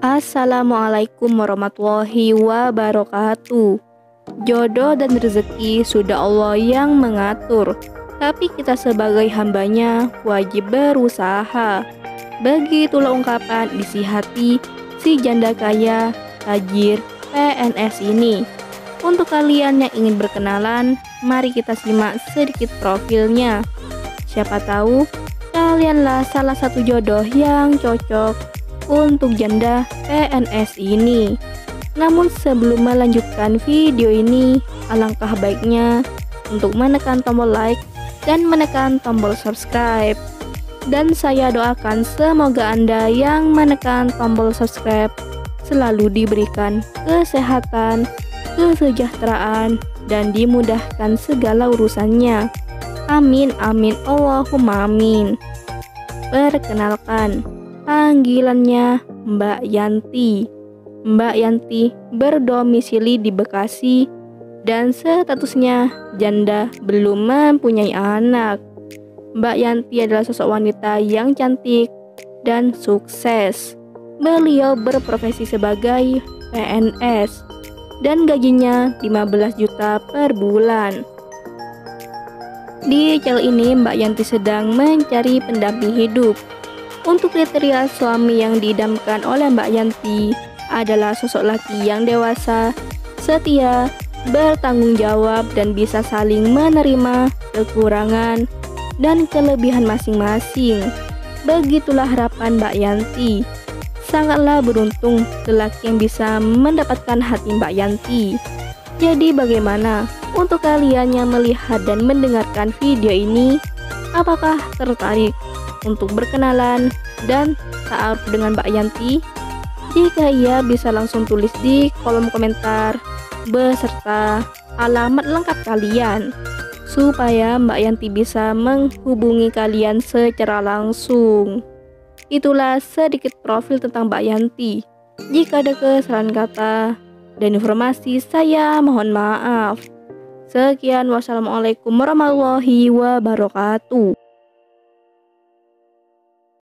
Assalamualaikum warahmatullahi wabarakatuh. Jodoh dan rezeki sudah Allah yang mengatur, tapi kita sebagai hambanya wajib berusaha. Begitulah ungkapan isi hati si janda kaya, tajir, PNS ini. Untuk kalian yang ingin berkenalan, mari kita simak sedikit profilnya. Siapa tahu kalianlah salah satu jodoh yang cocok untuk janda PNS ini. Namun sebelum melanjutkan video ini, alangkah baiknya untuk menekan tombol like dan menekan tombol subscribe. Dan saya doakan semoga Anda yang menekan tombol subscribe selalu diberikan kesehatan, kesejahteraan, dan dimudahkan segala urusannya. Amin amin Allahumma amin. Perkenalkan, panggilannya Mbak Yanti. Mbak Yanti berdomisili di Bekasi dan statusnya janda belum mempunyai anak. Mbak Yanti adalah sosok wanita yang cantik dan sukses. Beliau berprofesi sebagai PNS dan gajinya 15 juta per bulan. Di channel ini Mbak Yanti sedang mencari pendamping hidup. Untuk kriteria suami yang diidamkan oleh Mbak Yanti adalah sosok laki yang dewasa, setia, bertanggung jawab, dan bisa saling menerima kekurangan dan kelebihan masing-masing. Begitulah harapan Mbak Yanti. Sangatlah beruntung lelaki yang bisa mendapatkan hati Mbak Yanti. Jadi bagaimana untuk kalian yang melihat dan mendengarkan video ini? Apakah tertarik untuk berkenalan dan ta'aruf dengan Mbak Yanti? Jika iya, bisa langsung tulis di kolom komentar beserta alamat lengkap kalian supaya Mbak Yanti bisa menghubungi kalian secara langsung. Itulah sedikit profil tentang Mbak Yanti. Jika ada kesalahan kata dan informasi, saya mohon maaf. Sekian, wassalamualaikum warahmatullahi wabarakatuh.